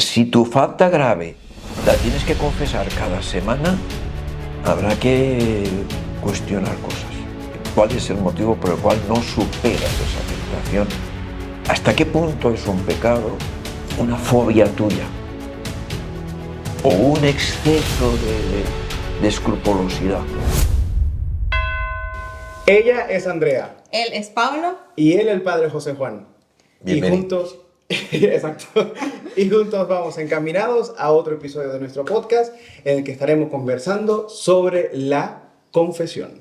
Si tu falta grave la tienes que confesar cada semana, habrá que cuestionar cosas. ¿Cuál es el motivo por el cual no superas esa tentación? ¿Hasta qué punto es un pecado, una fobia tuya o un exceso de escrupulosidad? Ella es Andrea. Él es Pablo. Y él el padre José Juan. Bienvenido. Y juntos, exacto, y juntos vamos encaminados a otro episodio de nuestro podcast en el que estaremos conversando sobre la confesión.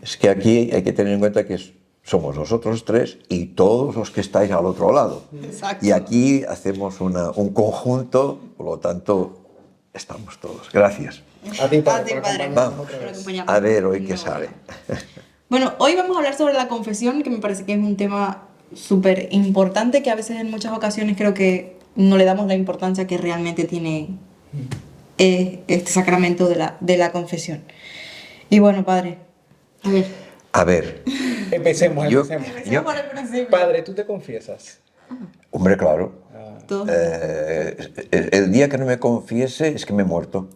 Es que aquí hay que tener en cuenta que somos nosotros tres y todos los que estáis al otro lado. Exacto. Y aquí hacemos un conjunto, por lo tanto, estamos todos. Gracias. A ti, padre, A ti, por padre. acompañarnos Vamos. otra Por vez. acompañarnos. A ver, hoy qué No. sale. Bueno, hoy vamos a hablar sobre la confesión, que me parece que es un tema súper importante, que a veces en muchas ocasiones creo que no le damos la importancia que realmente tiene este sacramento de la confesión. Y bueno, padre, a ver. A ver, Empecemos. Yo- Empecemos por el principio. Padre, ¿tú te confiesas? hombre, claro. Todos. El día que no me confiese es que me he muerto.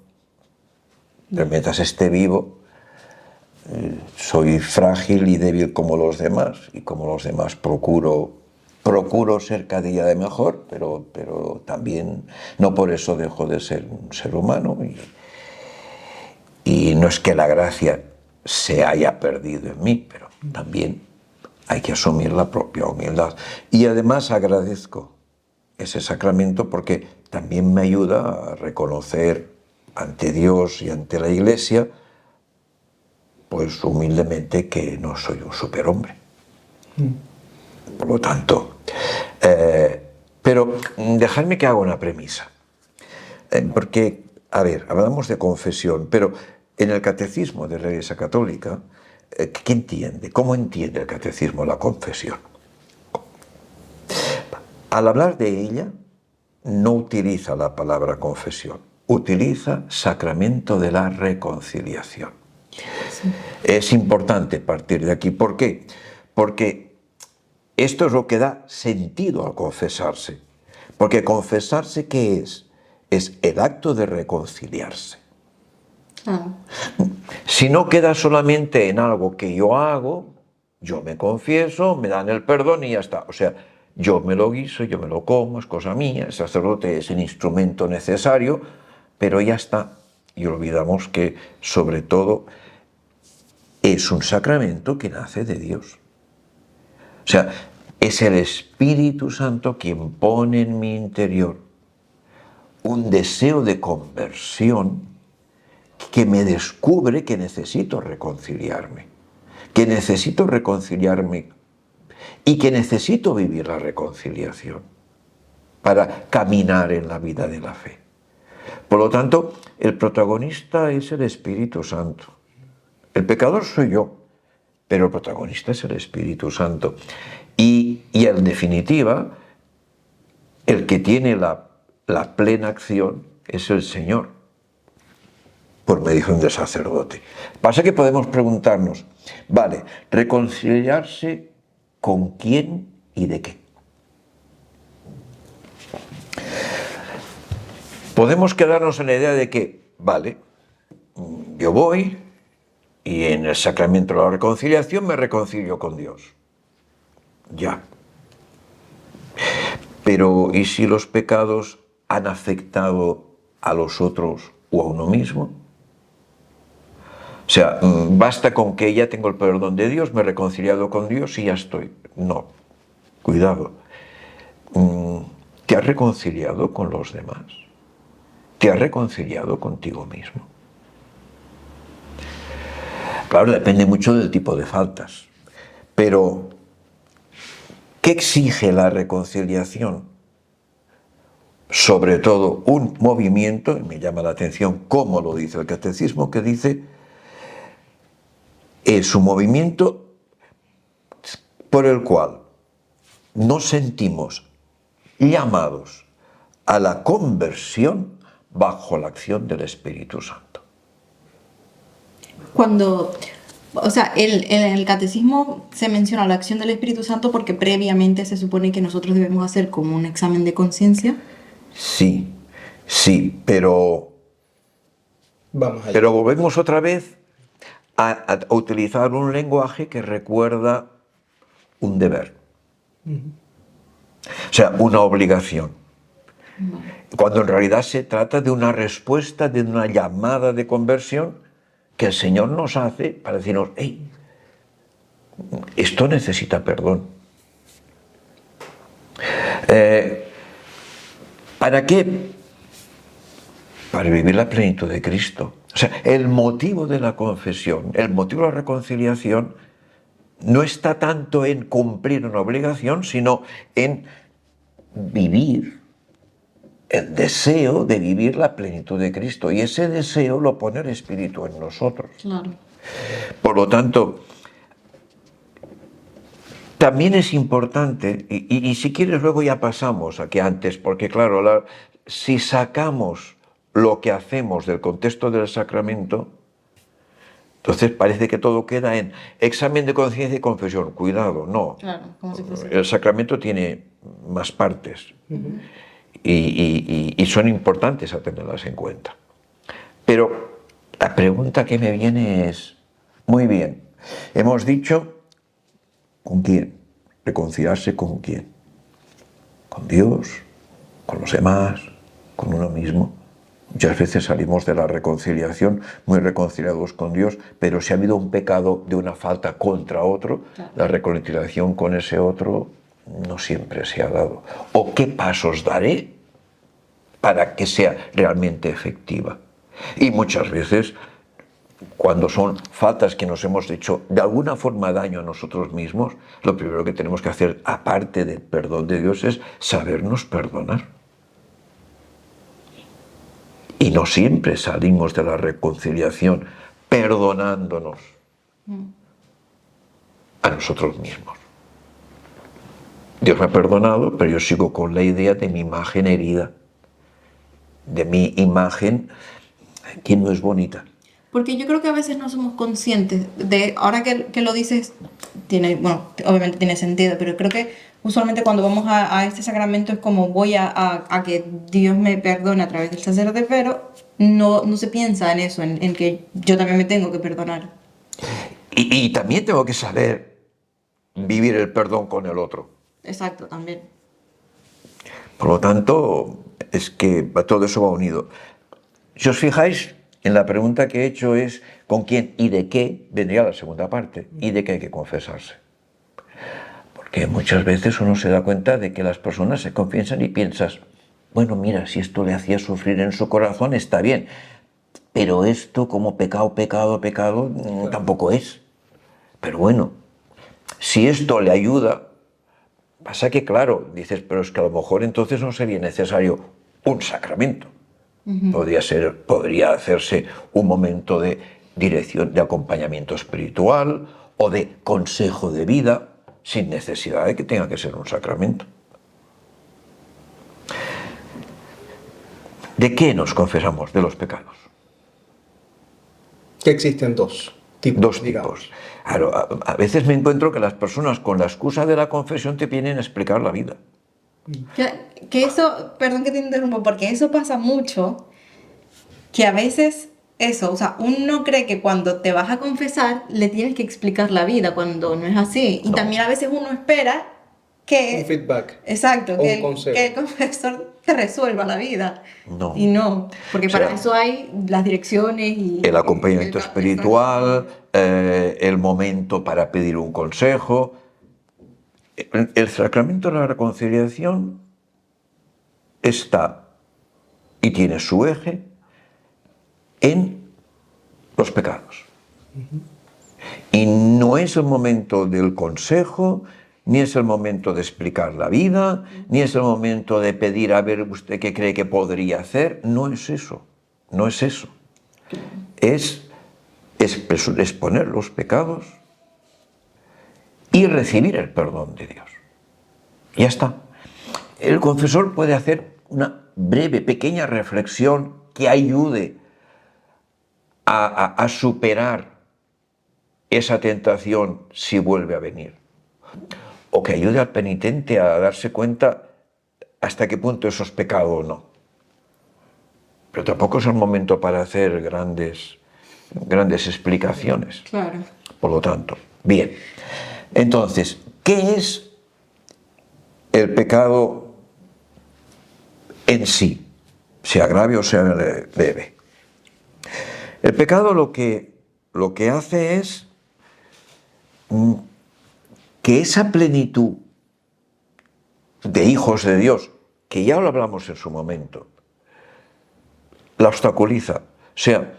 Pero mientras esté vivo, soy frágil y débil como los demás. Y como los demás procuro ser cada día de mejor, pero también no por eso dejo de ser un ser humano. Y no es que la gracia se haya perdido en mí, pero también hay que asumir la propia humildad. Y además agradezco ese sacramento porque también me ayuda a reconocer ante Dios y ante la Iglesia, pues humildemente, que no soy un superhombre. Por lo tanto, pero dejadme que haga una premisa. Porque, a ver, hablamos de confesión, pero en el catecismo de la Iglesia Católica, ¿qué entiende? ¿Cómo entiende el catecismo la confesión? Al hablar de ella, no utiliza la palabra confesión, utiliza sacramento de la reconciliación. Sí. Es importante partir de aquí. ¿Por qué? Porque esto es lo que da sentido al confesarse. Porque confesarse, ¿qué es? Es el acto de reconciliarse. Claro. Si no queda solamente en algo que yo hago, yo me confieso, me dan el perdón y ya está. O sea, yo me lo guiso, yo me lo como, es cosa mía, el sacerdote es el instrumento necesario, pero ya está. Y olvidamos que, sobre todo, es un sacramento que nace de Dios. O sea, es el Espíritu Santo quien pone en mi interior un deseo de conversión que me descubre que necesito reconciliarme y que necesito vivir la reconciliación para caminar en la vida de la fe. Por lo tanto, el protagonista es el Espíritu Santo. El pecador soy yo, pero el protagonista es el Espíritu Santo. Y en definitiva, el que tiene la plena acción es el Señor, por medio de un sacerdote. Pasa que podemos preguntarnos, vale, ¿reconciliarse con quién y de qué? Podemos quedarnos en la idea de que, vale, yo voy y en el sacramento de la reconciliación me reconcilio con Dios. Ya. Pero, ¿y si los pecados han afectado a los otros o a uno mismo? O sea, basta con que ya tengo el perdón de Dios, me he reconciliado con Dios y ya estoy. No, cuidado. ¿Te has reconciliado con los demás? ¿Te has reconciliado contigo mismo? Claro, depende mucho del tipo de faltas. Pero, ¿qué exige la reconciliación? Sobre todo un movimiento, y me llama la atención cómo lo dice el catecismo, que dice, es un movimiento por el cual nos sentimos llamados a la conversión bajo la acción del Espíritu Santo. Cuando, o sea, en el catecismo se menciona la acción del Espíritu Santo porque previamente se supone que nosotros debemos hacer como un examen de conciencia Sí, sí, pero Vamos allá. Pero volvemos otra vez a utilizar un lenguaje que recuerda un deber, o sea, una obligación, cuando en realidad se trata de una respuesta, de una llamada de conversión que el Señor nos hace para decirnos, hey, esto necesita perdón. ¿Para qué? Para vivir la plenitud de Cristo. O sea, el motivo de la confesión, el motivo de la reconciliación no está tanto en cumplir una obligación, sino en vivir el deseo de vivir la plenitud de Cristo. Y ese deseo lo pone el Espíritu en nosotros. Claro. Por lo tanto, también es importante, y si quieres luego ya pasamos a que antes, porque claro, si sacamos lo que hacemos del contexto del sacramento, entonces parece que todo queda en examen de conciencia y confesión. Cuidado, no. Claro, como si fuese. El sacramento tiene más partes y son importantes a tenerlas en cuenta. Pero la pregunta que me viene es, muy bien, hemos dicho, ¿con quién? Reconciliarse con quién. Con Dios, con los demás, con uno mismo. Muchas veces salimos de la reconciliación muy reconciliados con Dios, pero si ha habido un pecado de una falta contra otro, Claro. la reconciliación con ese otro no siempre se ha dado. ¿O qué pasos daré para que sea realmente efectiva? Y muchas veces, cuando son faltas que nos hemos hecho de alguna forma daño a nosotros mismos, lo primero que tenemos que hacer, aparte del perdón de Dios, es sabernos perdonar. Y no siempre salimos de la reconciliación perdonándonos a nosotros mismos. Dios me ha perdonado, pero yo sigo con la idea de mi imagen herida, de mi imagen que no es bonita. Porque yo creo que a veces no somos conscientes de, ahora que lo dices, tiene, bueno, obviamente tiene sentido, pero creo que usualmente cuando vamos a este sacramento es como voy a que Dios me perdone a través del sacerdote, pero no se piensa en eso, en que yo también me tengo que perdonar. Y también tengo que saber vivir el perdón con el otro. Exacto, también. Por lo tanto, es que todo eso va unido. Si os fijáis, en la pregunta que he hecho es ¿con quién y de qué? Vendría la segunda parte. ¿Y de qué hay que confesarse? Porque muchas veces uno se da cuenta de que las personas se confiesan y piensas, bueno, mira, si esto le hacía sufrir en su corazón, está bien. Pero esto como pecado, tampoco es. Pero bueno, si esto le ayuda, pasa que claro, dices, pero es que a lo mejor entonces no sería necesario un sacramento. Podría hacerse un momento de dirección, de acompañamiento espiritual o de consejo de vida, sin necesidad de que tenga que ser un sacramento. ¿De qué nos confesamos? De los pecados. Que existen dos tipos. Digamos. Claro, a veces me encuentro que las personas con la excusa de la confesión te vienen a explicar la vida. Que eso, perdón que te interrumpo, porque eso pasa mucho, que a veces eso, o sea, uno cree que cuando te vas a confesar le tienes que explicar la vida, cuando no es así. Y No. también a veces uno espera que... Un feedback. Exacto, O que un consejo. que el confesor te resuelva la vida. No. Y no, porque O sea, para eso hay las direcciones y... El acompañamiento espiritual, el momento para pedir un consejo. El sacramento de la reconciliación está y tiene su eje en los pecados. Y no es el momento del consejo, ni es el momento de explicar la vida, ni es el momento de pedir a ver usted qué cree que podría hacer. No es eso, no es eso. Es exponer los pecados y recibir el perdón de Dios. Ya está. El confesor puede hacer una breve, pequeña reflexión que ayude a superar esa tentación si vuelve a venir. O que ayude al penitente a darse cuenta hasta qué punto eso es pecado o no. Pero tampoco es el momento para hacer grandes explicaciones. Claro. Por lo tanto, bien. Entonces, ¿qué es el pecado en sí? Sea grave o sea leve. El pecado lo que hace es que esa plenitud de hijos de Dios, que ya lo hablamos en su momento, la obstaculiza. O sea,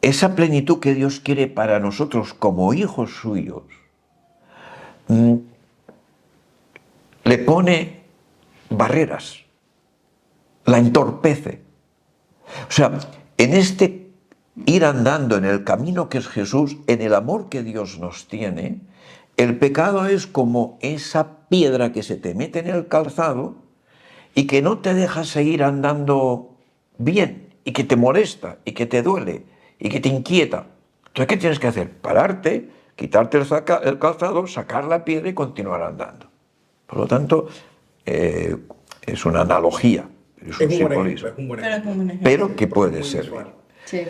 esa plenitud que Dios quiere para nosotros como hijos suyos, le pone barreras, la entorpece. O sea, en este ir andando en el camino que es Jesús, en el amor que Dios nos tiene, el pecado es como esa piedra que se te mete en el calzado y que no te deja seguir andando bien, y que te molesta, y que te duele, y que te inquieta. Entonces, ¿qué tienes que hacer? Pararte, quitarte el calzado, sacar la piedra y continuar andando. Por lo tanto, es una analogía, es un simbolismo. Pero es un buen ejemplo. Pero que puede servir. Sí.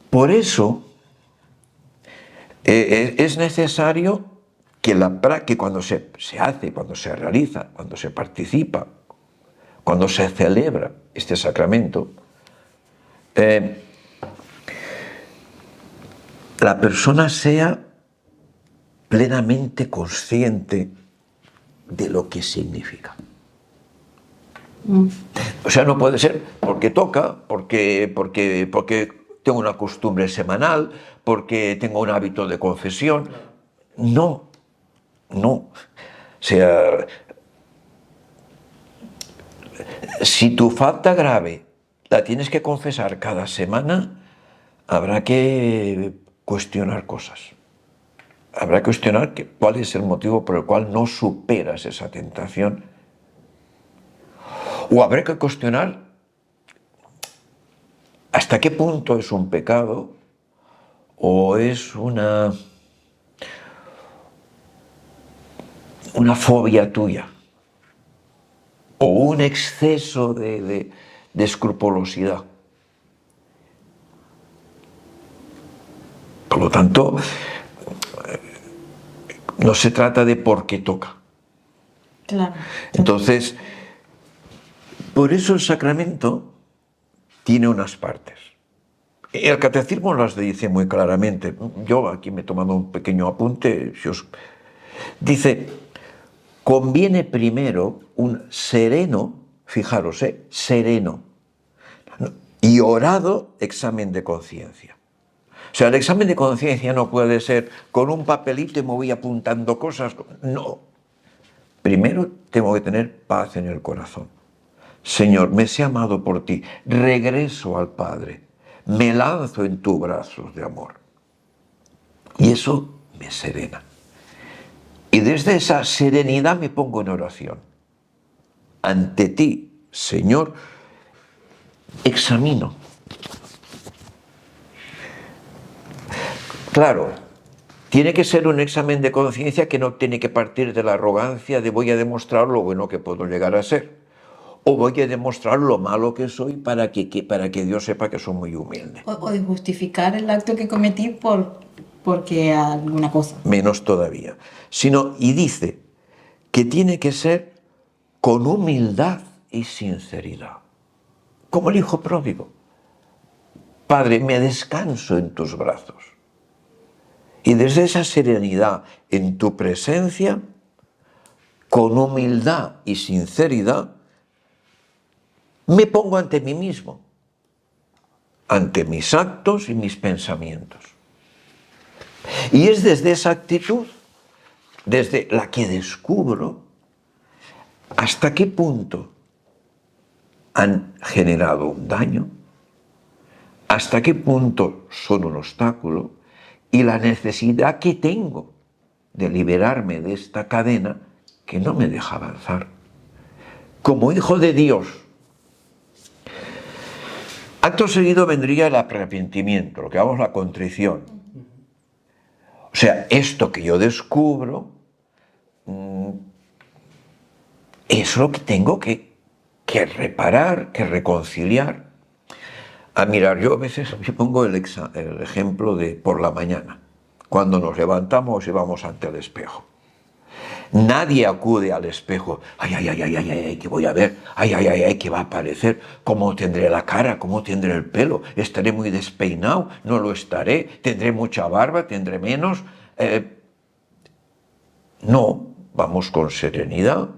Por eso es necesario que cuando se hace, cuando se realiza, cuando se participa, cuando se celebra este sacramento, la persona sea plenamente consciente de lo que significa. O sea, no puede ser porque toca, porque tengo una costumbre semanal, porque tengo un hábito de confesión. No. O sea, si tu falta grave la tienes que confesar cada semana, habrá que cuestionar cosas. Habrá que cuestionar cuál es el motivo por el cual no superas esa tentación. O habrá que cuestionar hasta qué punto es un pecado o es una fobia tuya o un exceso de escrupulosidad. Por lo tanto, no se trata de por qué toca. Claro. Entonces, por eso el sacramento tiene unas partes. El catecismo las dice muy claramente. Yo aquí me he tomado un pequeño apunte. Dice, conviene primero un sereno, fijaros, sereno, y orado examen de conciencia. O sea, el examen de conciencia no puede ser con un papelito y me voy apuntando cosas. No. Primero tengo que tener paz en el corazón. Señor, me sé amado por ti. Regreso al Padre. Me lanzo en tus brazos de amor. Y eso me serena. Y desde esa serenidad me pongo en oración. Ante ti, Señor, examino. Claro, tiene que ser un examen de conciencia que no tiene que partir de la arrogancia de voy a demostrar lo bueno que puedo llegar a ser. O voy a demostrar lo malo que soy para que Dios sepa que soy muy humilde. O de justificar el acto que cometí porque alguna cosa. Menos todavía. Y dice que tiene que ser con humildad y sinceridad. Como el hijo pródigo. Padre, me descanso en tus brazos. Y desde esa serenidad en tu presencia, con humildad y sinceridad, me pongo ante mí mismo, ante mis actos y mis pensamientos. Y es desde esa actitud, desde la que descubro hasta qué punto han generado un daño, hasta qué punto son un obstáculo y la necesidad que tengo de liberarme de esta cadena que no me deja avanzar. Como hijo de Dios, acto seguido vendría el arrepentimiento, lo que llamamos la contrición. O sea, esto que yo descubro, es lo que tengo que reparar, que reconciliar. Mirar, yo a veces me pongo el ejemplo de por la mañana, cuando nos levantamos y vamos ante el espejo. Nadie acude al espejo, ay, ay, ay, ay, ay, ay, que voy a ver, ay, ay, ay, ay, que va a aparecer, cómo tendré la cara, cómo tendré el pelo, estaré muy despeinado, no lo estaré, tendré mucha barba, tendré menos. No, vamos con serenidad.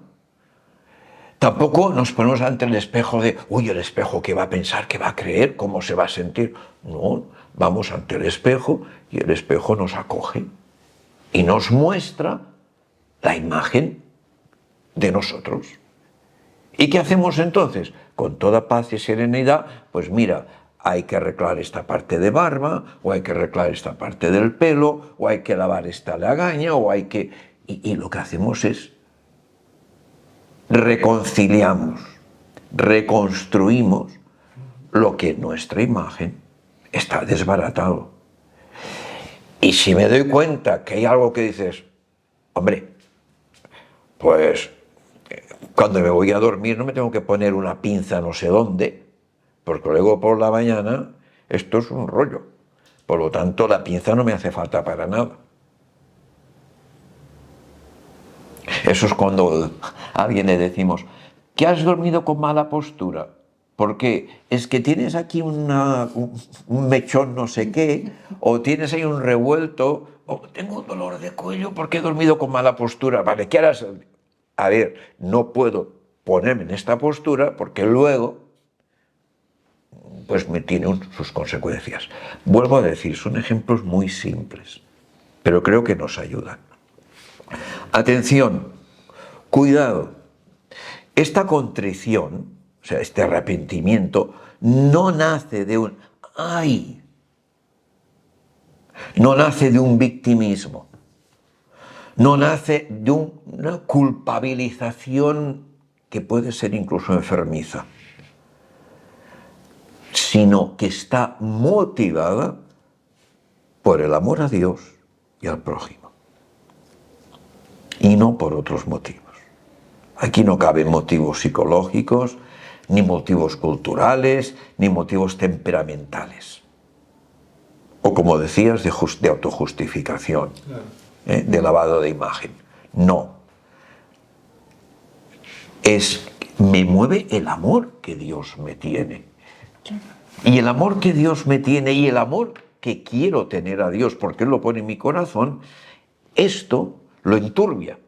Tampoco nos ponemos ante el espejo de, uy, el espejo, ¿qué va a pensar? ¿Qué va a creer? ¿Cómo se va a sentir? No, vamos ante el espejo y el espejo nos acoge y nos muestra la imagen de nosotros. ¿Y qué hacemos entonces? Con toda paz y serenidad, pues mira, hay que arreglar esta parte de barba, o hay que arreglar esta parte del pelo, o hay que lavar esta lagaña, o hay que... Y lo que hacemos es reconciliamos, reconstruimos lo que en nuestra imagen está desbaratado. Y si me doy cuenta que hay algo que dices, hombre, pues cuando me voy a dormir no me tengo que poner una pinza no sé dónde, porque luego por la mañana esto es un rollo. Por lo tanto, la pinza no me hace falta para nada. Eso es cuando a alguien le decimos, ¿que has dormido con mala postura? Porque es que tienes aquí un mechón no sé qué, o tienes ahí un revuelto, o tengo un dolor de cuello porque he dormido con mala postura. Vale, ¿qué harás? A ver, no puedo ponerme en esta postura porque luego pues me tiene sus consecuencias. Vuelvo a decir, son ejemplos muy simples, pero creo que nos ayudan. Atención, cuidado, esta contrición, o sea, este arrepentimiento, no nace de un ¡ay! No nace de un victimismo, no nace de una culpabilización que puede ser incluso enfermiza, sino que está motivada por el amor a Dios y al prójimo, y no por otros motivos. Aquí no caben motivos psicológicos, ni motivos culturales, ni motivos temperamentales. O como decías, de autojustificación, de lavado de imagen. No. Me mueve el amor que Dios me tiene. Y el amor que Dios me tiene y el amor que quiero tener a Dios, porque Él lo pone en mi corazón, esto lo enturbia.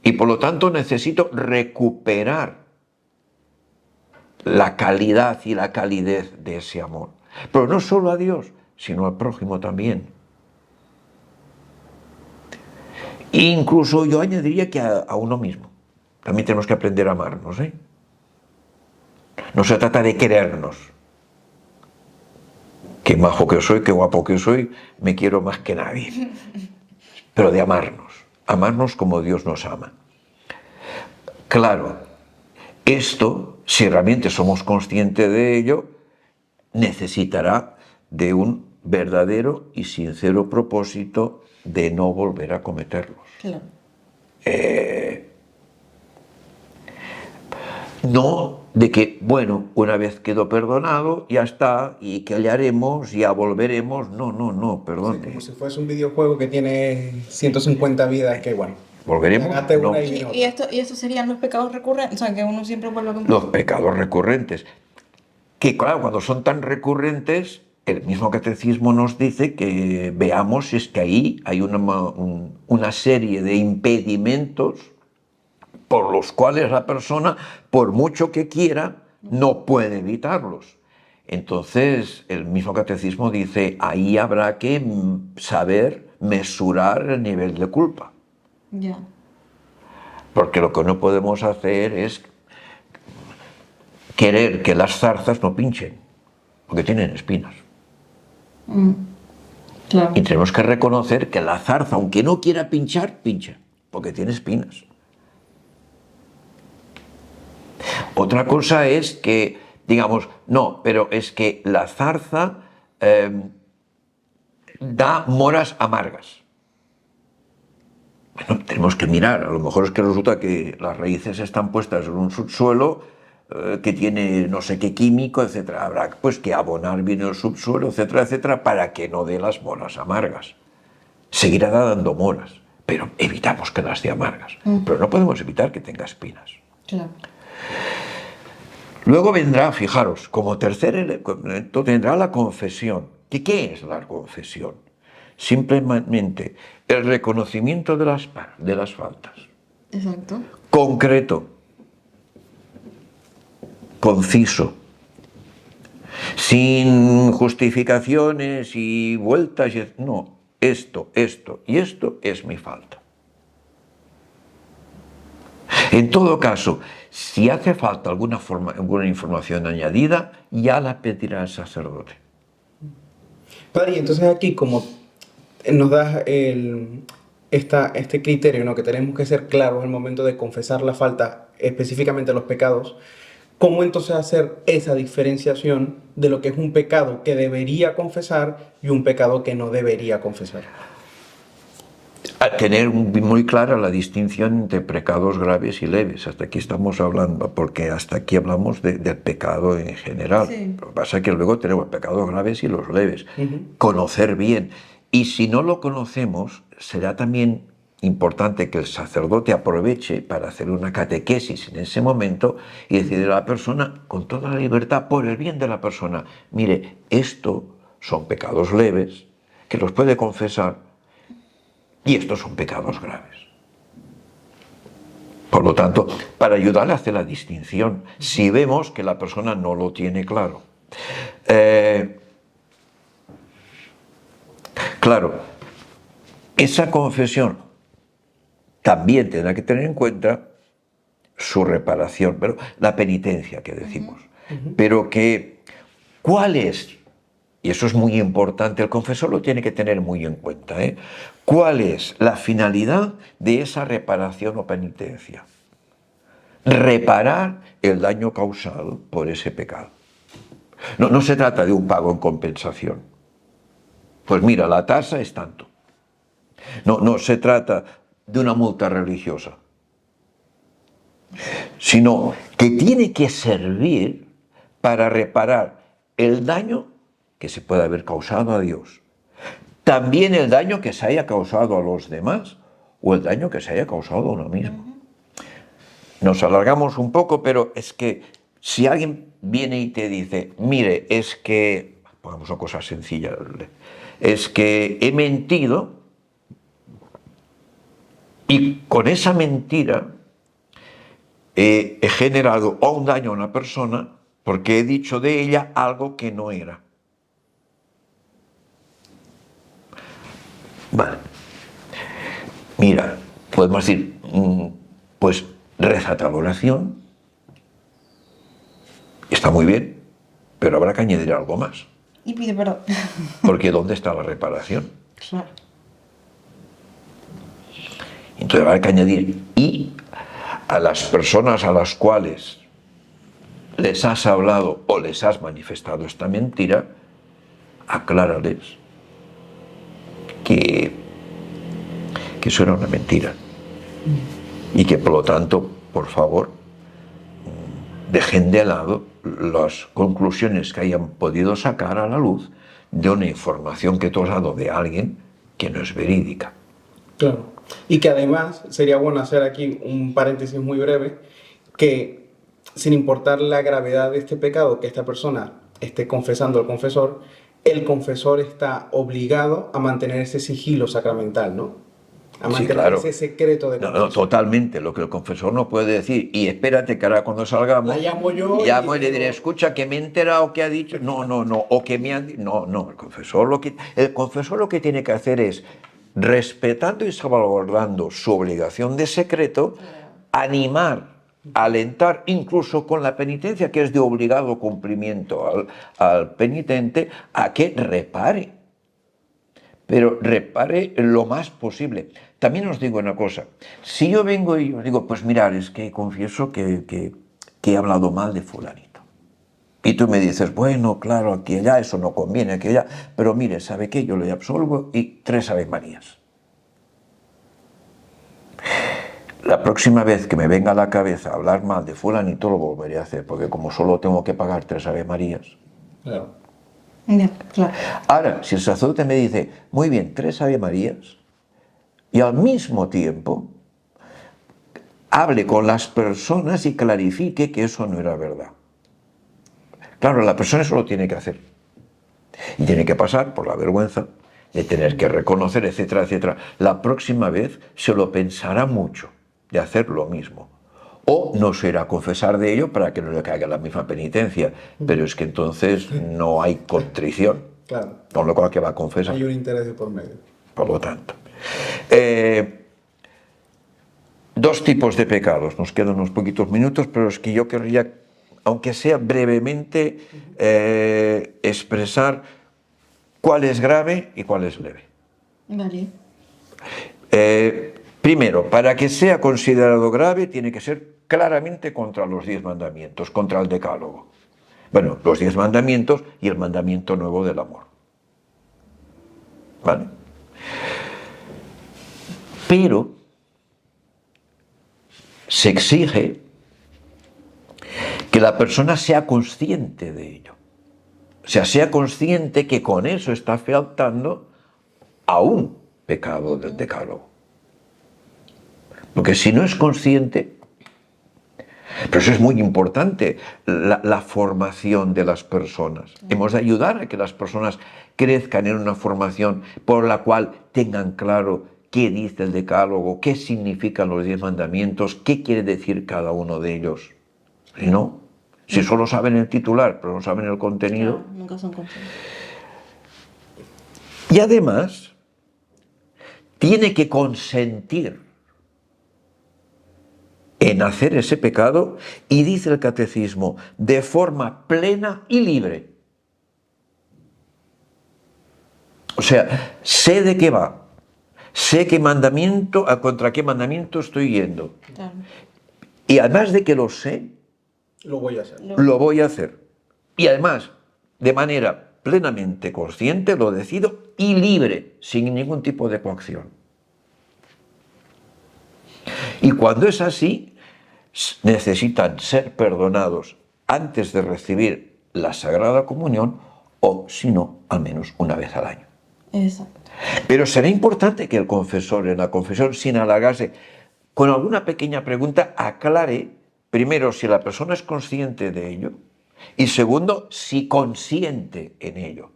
Y por lo tanto necesito recuperar la calidad y la calidez de ese amor. Pero no solo a Dios, sino al prójimo también. E incluso yo añadiría que a uno mismo. También tenemos que aprender a amarnos, ¿eh? No se trata de querernos. Qué majo que soy, qué guapo que soy, me quiero más que nadie. Pero de amarnos. Amarnos como Dios nos ama. Claro, esto, si realmente somos conscientes de ello, necesitará de un verdadero y sincero propósito de no volver a cometerlos. Claro. No de que, bueno, una vez quedó perdonado, ya está, y que le haremos, ya volveremos. No, perdón. Sí, como si fuese un videojuego que tiene 150 vidas, que bueno. ¿Volveremos? Hágate No. una y viene otra. Y esto serían los pecados recurrentes, o sea, que uno siempre vuelve a cometer. Los pecados recurrentes. Que claro, cuando son tan recurrentes, el mismo catecismo nos dice que veamos si es que ahí hay una serie de impedimentos por los cuales la persona, por mucho que quiera, no puede evitarlos. Entonces, el mismo catecismo dice, ahí habrá que saber mesurar el nivel de culpa. Ya. Porque lo que no podemos hacer es querer que las zarzas no pinchen, porque tienen espinas. Claro. Y tenemos que reconocer que la zarza, aunque no quiera pinchar, pincha, porque tiene espinas. Otra cosa es que, digamos, no, pero es que la zarza da moras amargas. Bueno, tenemos que mirar. A lo mejor es que resulta que las raíces están puestas en un subsuelo que tiene no sé qué químico, etcétera. Habrá pues que abonar bien el subsuelo, etcétera, etcétera, para que no dé las moras amargas. Seguirá dando moras, pero evitamos que las dé amargas. Pero no podemos evitar que tenga espinas. Claro. Luego vendrá, fijaros, como tercer elemento tendrá la confesión. ¿Qué es la confesión? Simplemente el reconocimiento de las faltas. Exacto. Concreto, conciso, sin justificaciones y vueltas. No, esto y esto es mi falta. En todo caso, si hace falta alguna información añadida, ya la pedirá el sacerdote. Padre, y entonces aquí como nos das este criterio, ¿no? Que tenemos que ser claros al momento de confesar la falta, específicamente los pecados, ¿cómo entonces hacer esa diferenciación de lo que es un pecado que debería confesar y un pecado que no debería confesar? A tener muy clara la distinción entre pecados graves y leves. Hasta aquí estamos hablando, porque hasta aquí hablamos del pecado en general. Sí. Lo que pasa es que luego tenemos pecados graves y los leves. Conocer bien. Y si no lo conocemos, será también importante que el sacerdote aproveche para hacer una catequesis en ese momento y decirle a la persona, con toda la libertad, por el bien de la persona, mire, esto son pecados leves, que los puede confesar, y estos son pecados graves. Por lo tanto, para ayudarle a hacer la distinción, si vemos que la persona no lo tiene claro. Claro, esa confesión también tendrá que tener en cuenta su reparación, pero la penitencia que decimos. Pero que, ¿cuál es? Y eso es muy importante, el confesor lo tiene que tener muy en cuenta, ¿eh? ¿Cuál es la finalidad de esa reparación o penitencia? Reparar el daño causado por ese pecado. No se trata de un pago en compensación. Pues mira, la tasa es tanto. No se trata de una multa religiosa, sino que tiene que servir para reparar el daño que se puede haber causado a Dios, también el daño que se haya causado a los demás o el daño que se haya causado a uno mismo. Nos alargamos un poco, pero es que si alguien viene y te dice, mire, es que, pongamos una cosa sencilla, es que he mentido y con esa mentira he generado un daño a una persona porque he dicho de ella algo que no era. Vale. Mira, podemos decir, pues rézate la oración. Está muy bien, pero habrá que añadir algo más. Y pide perdón. Porque ¿dónde está la reparación? Claro. Entonces habrá que añadir, y a las personas a las cuales les has hablado o les has manifestado esta mentira, aclárales que eso era una mentira y que por lo tanto, por favor, dejen de lado las conclusiones que hayan podido sacar a la luz de una información que tú has dado de alguien que no es verídica. Claro. Y que además sería bueno hacer aquí un paréntesis muy breve, que sin importar la gravedad de este pecado que esta persona esté confesando al confesor, el confesor está obligado a mantener ese sigilo sacramental, ¿no? A mantener claro. ese secreto de confesión. No, totalmente. Lo que el confesor no puede decir, y espérate que ahora cuando salgamos, La llamo yo y le diré, escucha, que me he enterado, que ha dicho, no, o que me han dicho, no, el confesor lo que tiene que hacer es, respetando y salvaguardando su obligación de secreto, animar, alentar, incluso con la penitencia, que es de obligado cumplimiento al penitente, a que repare. Pero repare lo más posible. También os digo una cosa, si yo vengo y os digo, pues mirad, es que confieso que he hablado mal de fulanito. Y tú me dices, bueno, claro, aquí y allá, eso no conviene, aquí y allá, pero mire, ¿sabe qué? Yo le absolvo y 3 Ave Marías. la próxima vez que me venga a la cabeza hablar mal de fulanito lo volveré a hacer, porque como solo tengo que pagar 3 Ave Marías. Claro. Ya, claro. Ahora, si el sacerdote me dice, muy bien, 3 Ave Marías, y al mismo tiempo hable con las personas y clarifique que eso no era verdad. Claro, la persona eso lo tiene que hacer. Y tiene que pasar por la vergüenza de tener que reconocer, etcétera, etcétera. La próxima vez se lo pensará mucho de hacer lo mismo. O no se irá a confesar de ello para que no le caiga la misma penitencia. Pero es que entonces no hay contrición. Claro. Con lo cual, ¿qué va a confesar? Hay un interés de por medio. Por lo tanto. 2 tipos de pecados. Nos quedan unos poquitos minutos, pero es que yo querría, aunque sea brevemente, expresar cuál es grave y cuál es leve. Vale. Primero, para que sea considerado grave, tiene que ser claramente contra los 10 mandamientos, contra el decálogo. Bueno, los 10 mandamientos y el mandamiento nuevo del amor. ¿Vale? Pero se exige que la persona sea consciente de ello. O sea, sea consciente que con eso está faltando a un pecado del decálogo. Porque si no es consciente, pero eso es muy importante, la formación de las personas. Hemos de ayudar a que las personas crezcan en una formación por la cual tengan claro qué dice el decálogo, qué significan los 10 mandamientos, qué quiere decir cada uno de ellos. Si no, si solo saben el titular, pero no saben el contenido. Claro, nunca son conscientes. Y además, tiene que consentir en hacer ese pecado, y dice el catecismo, de forma plena y libre. O sea, sé de qué va, sé qué mandamiento, contra qué mandamiento estoy yendo. Claro. Y además de que lo sé, Lo voy a hacer. lo voy a hacer. Y además, de manera plenamente consciente, lo decido y libre, sin ningún tipo de coacción. Y cuando es así, necesitan ser perdonados antes de recibir la Sagrada Comunión o, si no, al menos una vez al año. Exacto. Pero será importante que el confesor, en la confesión, sin alargarse, con alguna pequeña pregunta, aclare, primero, si la persona es consciente de ello y, segundo, si consiente en ello.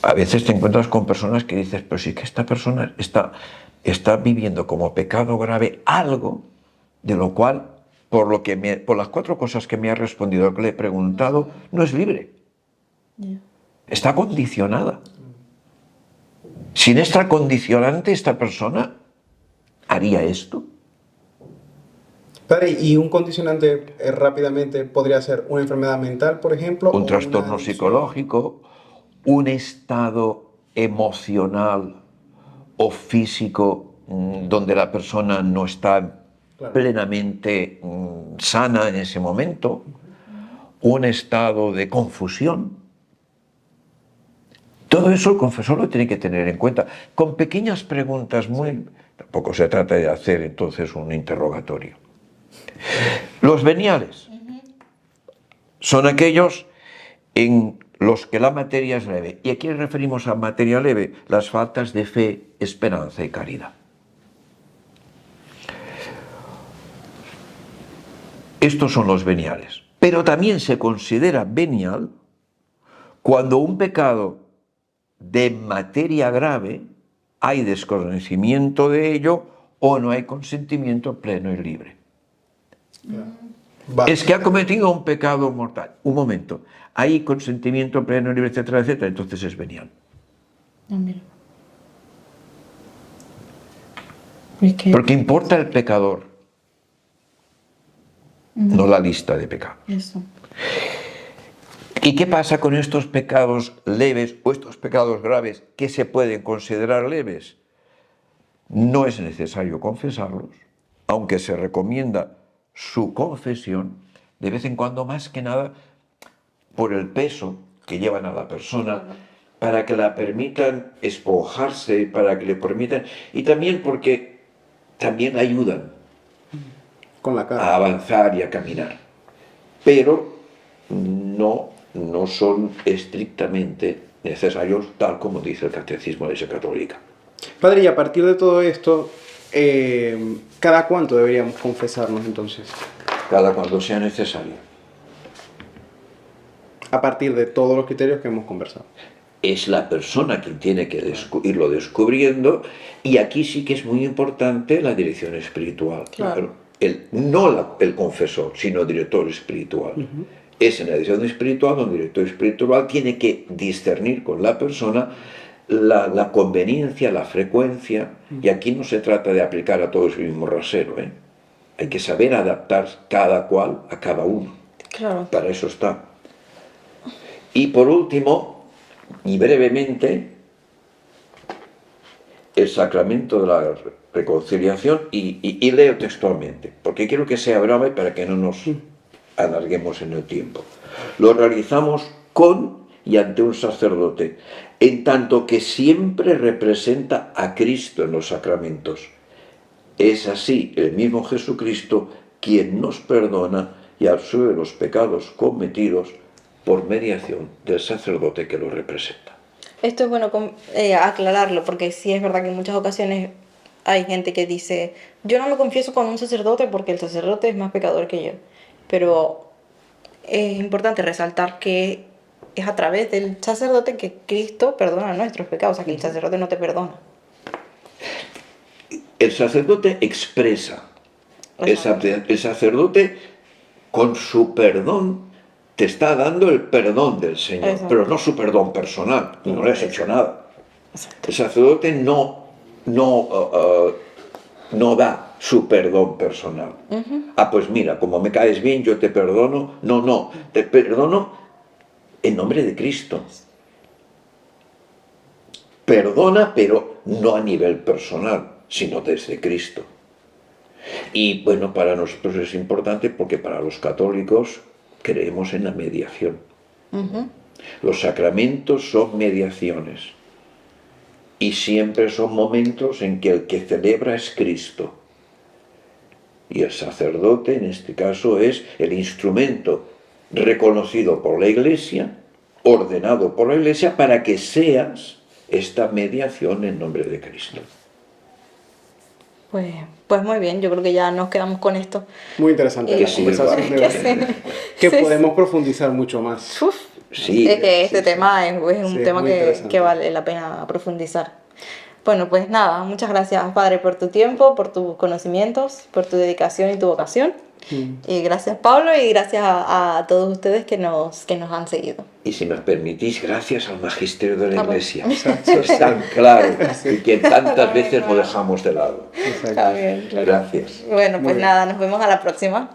A veces te encuentras con personas que dices, pero sí que esta persona está viviendo como pecado grave algo de lo cual, por las 4 cosas que me ha respondido, que le he preguntado, no es libre. Yeah. Está condicionada. Sin esta condicionante, esta persona haría esto. Padre, y un condicionante rápidamente podría ser una enfermedad mental, por ejemplo, o Un una trastorno adicción. psicológico, un estado emocional o físico donde la persona no está Claro. plenamente sana en ese momento, un estado de confusión. Todo eso el confesor lo tiene que tener en cuenta, con pequeñas preguntas muy... Tampoco se trata de hacer entonces un interrogatorio. Los veniales son aquellos en los que la materia es leve. Y aquí referimos a materia leve, las faltas de fe, esperanza y caridad. Estos son los veniales. Pero también se considera venial cuando un pecado de materia grave hay desconocimiento de ello o no hay consentimiento pleno y libre. Vale. Es que ha cometido un pecado mortal. Un momento. Hay consentimiento pleno y libre, etcétera, etcétera. Entonces es venial. Ah, mira. Es que... Porque importa el pecador, no la lista de pecados. Eso. ¿Y qué pasa con estos pecados leves o estos pecados graves que se pueden considerar leves? No es necesario confesarlos, aunque se recomienda su confesión de vez en cuando, más que nada por el peso que llevan a la persona para que la permitan esponjarse, para que le permitan, y también porque también ayudan Con la a cara. avanzar y a caminar, pero no son estrictamente necesarios, tal como dice el Catecismo de la Iglesia Católica. Padre, y a partir de todo esto, ¿cada cuánto deberíamos confesarnos entonces? Cada cuando sea necesario. A partir de todos los criterios que hemos conversado. Es la persona quien tiene que irlo descubriendo, y aquí sí que es muy importante la dirección espiritual. Claro. No el confesor, sino el director espiritual. Es en la dirección espiritual donde el director espiritual tiene que discernir con la persona la conveniencia, la frecuencia, y aquí no se trata de aplicar a todos el mismo rasero, ¿eh? Hay que saber adaptar cada cual a cada uno. Claro. Para eso está. Y por último, y brevemente, el sacramento de la reconciliación, y leo textualmente, porque quiero que sea breve para que no nos alarguemos en el tiempo. Lo realizamos con y ante un sacerdote, en tanto que siempre representa a Cristo en los sacramentos. Es así el mismo Jesucristo quien nos perdona y absuelve los pecados cometidos por mediación del sacerdote que lo representa. Esto es bueno aclararlo, porque sí es verdad que en muchas ocasiones hay gente que dice, yo no me confieso con un sacerdote porque el sacerdote es más pecador que yo. Pero es importante resaltar que es a través del sacerdote que Cristo perdona nuestros pecados, o sea que el sacerdote no te perdona. El sacerdote expresa, el sacerdote con su perdón te está dando el perdón del Señor, Exacto. pero no su perdón personal, no le has hecho nada. El sacerdote no da su perdón personal. Pues mira, como me caes bien, yo te perdono. No, te perdono en nombre de Cristo. Perdona, pero no a nivel personal, sino desde Cristo. Y bueno, para nosotros es importante porque para los católicos creemos en la mediación. Los sacramentos son mediaciones. Y siempre son momentos en que el que celebra es Cristo. Y el sacerdote, en este caso, es el instrumento reconocido por la Iglesia, ordenado por la Iglesia, para que seas esta mediación en nombre de Cristo. Pues muy bien, yo creo que ya nos quedamos con esto. Muy interesante Que la sí, conversación, de verdad. Que podemos profundizar mucho más. Uf, Sí, es que este sí. tema es un Sí, tema muy interesante. que vale la pena profundizar. Bueno, pues nada, muchas gracias, Padre, por tu tiempo, por tus conocimientos, por tu dedicación y tu vocación. Y gracias, Pablo, y gracias a todos ustedes que nos han seguido. Y si me permitís, gracias al magisterio de la bueno. Iglesia. Es tan claro y que tantas veces lo dejamos de lado. Exacto. Está bien, claro. Gracias. Bueno, pues bien. nada, nos vemos a la próxima.